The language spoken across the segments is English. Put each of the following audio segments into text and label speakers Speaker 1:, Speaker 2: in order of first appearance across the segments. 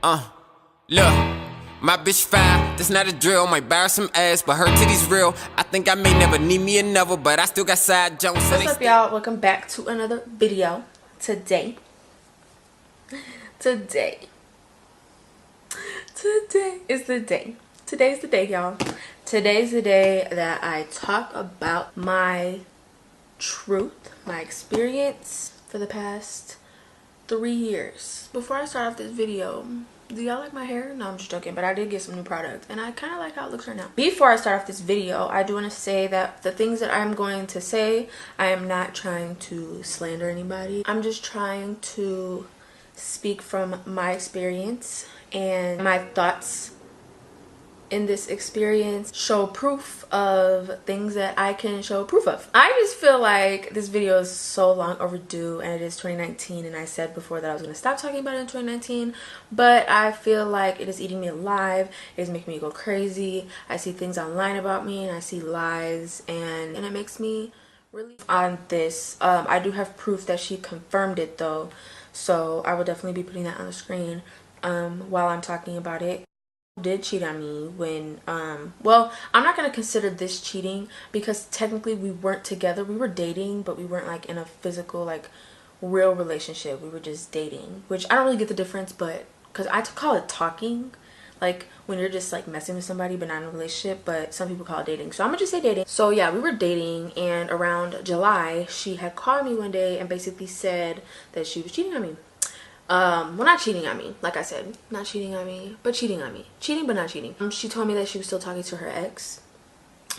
Speaker 1: Look, my bitch fine, that's not a drill. Might borrow some ass, but her titties real. I think I may never need me another, but I still got side Jones.
Speaker 2: What's up, y'all? Welcome back to another video. Today is the day. Today's the day, y'all. Today's the day that I talk about my truth, my experience for the past 3 years. Before I start off this video, do y'all like my hair? No, I'm just joking, but I did get some new product and I kind of like how it looks right now. Before I start off this video, I do want to say that the things that I'm going to say, I am not trying to slander anybody. I'm just trying to speak from my experience, and my thoughts in this experience show proof of things that I can show proof of. I just feel like this video is so long overdue, and it is 2019, and I said before that I was going to stop talking about it in 2019, but I feel like it is eating me alive. It is making me go crazy. I see things online about me and I see lies, and it makes me really on this. I do have proof that she confirmed it though, so I will definitely be putting that on the screen while I'm talking about it. Did cheat on me when well, I'm not gonna consider this cheating because technically we weren't together. We were dating, but we weren't like in a physical, like, real relationship. We were just dating, which I don't really get the difference, but because I call it talking, like when you're just like messing with somebody but not in a relationship, but some people call it dating, so I'm gonna just say dating. So yeah, we were dating, and around July she had called me one day and basically said that she was cheating on me. Well, not cheating on me, like I said, not cheating on me, but cheating on me. Cheating, but not cheating. She told me that she was still talking to her ex.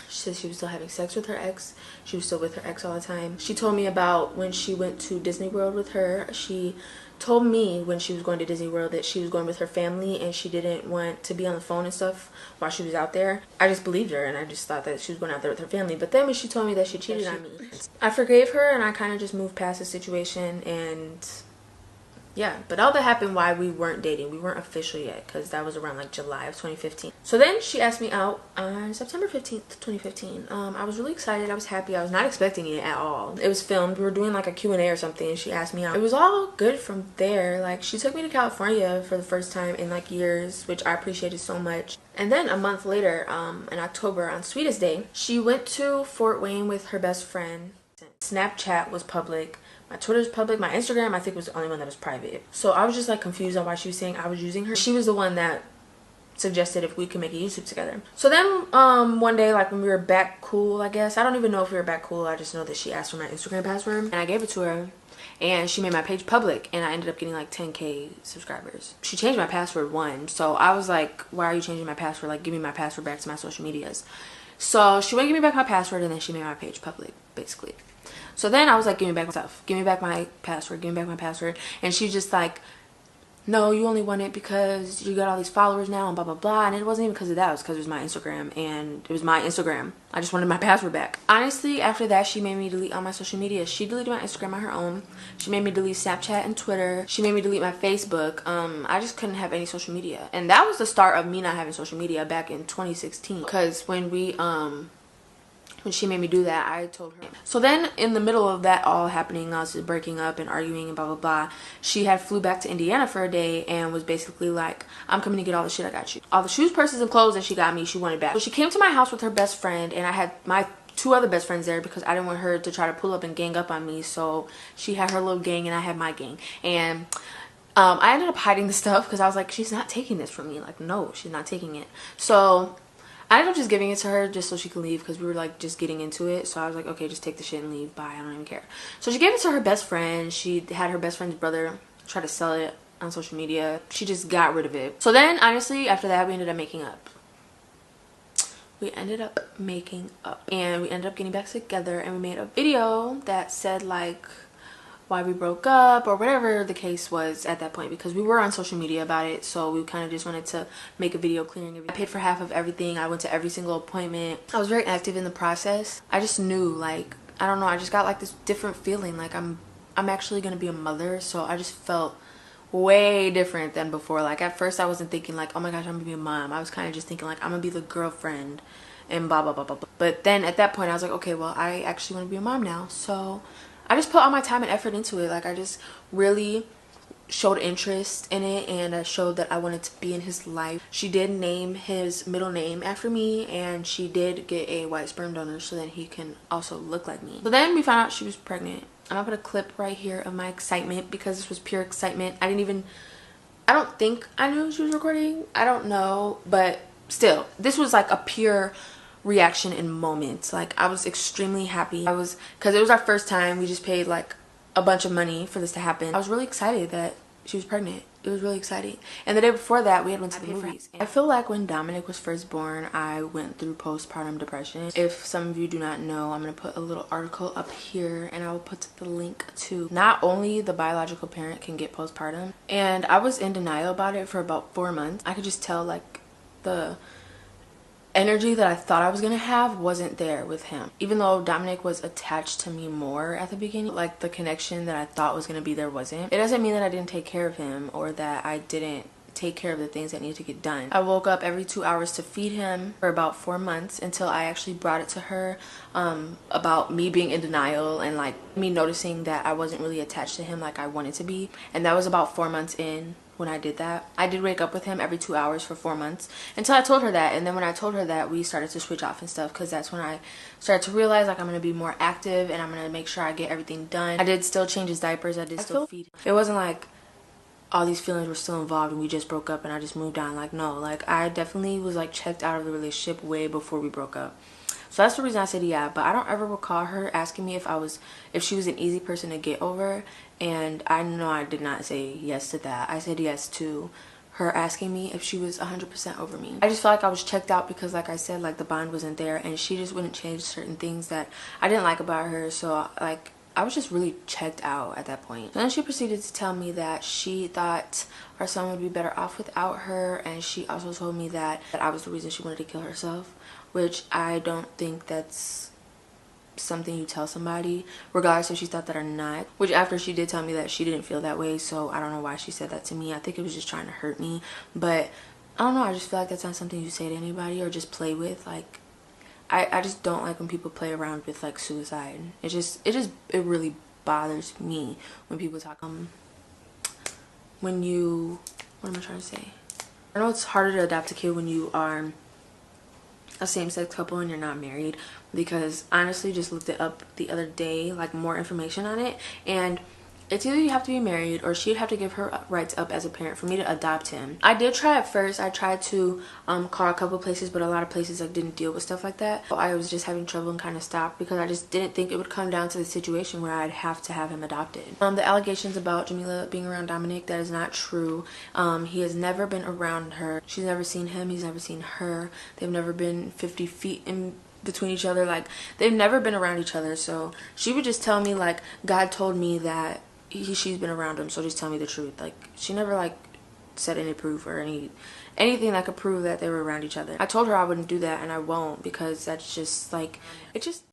Speaker 2: She said she was still having sex with her ex. She was still with her ex all the time. She told me about when she went to Disney World with her. She told me when she was going to Disney World that she was going with her family and she didn't want to be on the phone and stuff while she was out there. I just believed her and I just thought that she was going out there with her family. But then when she told me that she cheated on me, I forgave her and I kind of just moved past the situation. And yeah, but all that happened while we weren't dating. We weren't official yet because that was around like July of 2015. So then she asked me out on September 15th, 2015. I was really excited. I was happy. I was not expecting it at all. It was filmed. We were doing like a Q&A or something, and she asked me out. It was all good from there. Like, she took me to California for the first time in like years, which I appreciated so much. And then a month later, in October, on Sweetest Day, she went to Fort Wayne with her best friend. Snapchat was public. My Twitter's public. My Instagram, I think, was the only one that was private. So I was just like confused on why she was saying I was using her. She was the one that suggested if we could make a YouTube together. So then one day, like when we were back cool, I guess. I don't even know if we were back cool. I just know that she asked for my Instagram password and I gave it to her. And she made my page public, and I ended up getting like 10K subscribers. She changed my password once. So I was like, why are you changing my password? Like, give me my password back to my social medias. So she wouldn't give me back my password, and then she made my page public, basically. So then I was like, give me back my stuff. Give me back my password. Give me back my password. And she's just like, no, you only want it because you got all these followers now and blah, blah, blah. And it wasn't even because of that. It was because it was my Instagram. And it was my Instagram. I just wanted my password back. Honestly, after that, she made me delete all my social media. She deleted my Instagram on her own. She made me delete Snapchat and Twitter. She made me delete my Facebook. I just couldn't have any social media. And that was the start of me not having social media back in 2016. Because when she made me do that, I told her. So then in the middle of that all happening, us breaking up and arguing and blah, blah, blah, she had flew back to Indiana for a day and was basically like, I'm coming to get all the shit I got you. All the shoes, purses, and clothes that she got me, she wanted back. So she came to my house with her best friend, and I had my 2 other best friends there because I didn't want her to try to pull up and gang up on me. So she had her little gang and I had my gang. And I ended up hiding the stuff because I was like, she's not taking this from me. Like, no, she's not taking it. So I ended up just giving it to her just so she could leave because we were like just getting into it. So I was like, okay, just take the shit and leave. Bye. I don't even care. So she gave it to her best friend. She had her best friend's brother try to sell it on social media. She just got rid of it. So then, honestly, after that, we ended up making up. And we ended up getting back together, and we made a video that said like why we broke up or whatever the case was at that point, because we were on social media about it. So we kind of just wanted to make a video clearing everything. I paid for half of everything. I went to every single appointment. I was very active in the process. I just knew, like, I don't know, I just got like this different feeling like I'm actually gonna be a mother. So I just felt way different than before. Like, at first I wasn't thinking like, oh my gosh, I'm gonna be a mom. I was kind of just thinking like, I'm gonna be the girlfriend and blah blah blah blah blah. But then at that point I was like, okay, well, I actually want to be a mom now. So I just put all my time and effort into it. Like, I just really showed interest in it, and I showed that I wanted to be in his life. She did name his middle name after me, and she did get a white sperm donor so that he can also look like me. So then we found out she was pregnant. I'm gonna put a clip right here of my excitement because this was pure excitement. I don't think I knew she was recording. I don't know, but still, this was like a pure reaction in moments. Like, I was extremely happy. Because it was our first time. We just paid like a bunch of money for this to happen. I was really excited that she was pregnant. It was really exciting. And the day before that, we had went to the movies. I feel like when Dominic was first born, I went through postpartum depression. If some of you do not know, I'm going to put a little article up here, and I will put the link to not only the biological parent can get postpartum. And I was in denial about it for about 4 months. I could just tell like the energy that I thought I was gonna have wasn't there with him. Even though Dominic was attached to me more at the beginning, like the connection that I thought was gonna be there wasn't. It doesn't mean that I didn't take care of him or that I didn't take care of the things that needed to get done. I woke up every 2 hours to feed him for about 4 months until I actually brought it to her about me being in denial and like me noticing that I wasn't really attached to him like I wanted to be. And that was about 4 months in. When I did that, I did wake up with him every 2 hours for 4 months until I told her that. And then when I told her that, we started to switch off and stuff, because that's when I started to realize like I'm gonna be more active and I'm gonna make sure I get everything done. I did still change his diapers. I did still feed him. It wasn't like all these feelings were still involved and we just broke up and I just moved on. Like, no, like I definitely was like checked out of the relationship way before we broke up. So that's the reason I said yeah. But I don't ever recall her asking me if she was an easy person to get over, and I know I did not say yes to that. I said yes to her asking me if she was 100% over me. I just felt like I was checked out because, like I said, like the bond wasn't there, and she just wouldn't change certain things that I didn't like about her. So like I was just really checked out at that point. Then she proceeded to tell me that she thought our son would be better off without her, and she also told me that I was the reason she wanted to kill herself, which I don't think that's something you tell somebody, regardless if she thought that or not. Which after she did tell me that she didn't feel that way, so I don't know why she said that to me. I think it was just trying to hurt me, but I don't know. I just feel like that's not something you say to anybody or just play with. Like I just don't like when people play around with like suicide. It really bothers me when people talk when you, what am I trying to say? I know it's harder to adopt a kid when you are a same-sex couple and you're not married, because honestly just looked it up the other day, like more information on it, and it's either you have to be married or she'd have to give her rights up as a parent for me to adopt him. I did try at first. I tried to call a couple places, but a lot of places like didn't deal with stuff like that. So I was just having trouble and kind of stopped because I just didn't think it would come down to the situation where I'd have to have him adopted. The allegations about Jamila being around Dominic, that is not true. He has never been around her. She's never seen him. He's never seen her. They've never been 50 feet in between each other. Like, they've never been around each other. So she would just tell me like, God told me that she's been around him, so just tell me the truth. Like, she never like said any proof or anything that could prove that they were around each other. I told her I wouldn't do that, and I won't, because that's just like, it just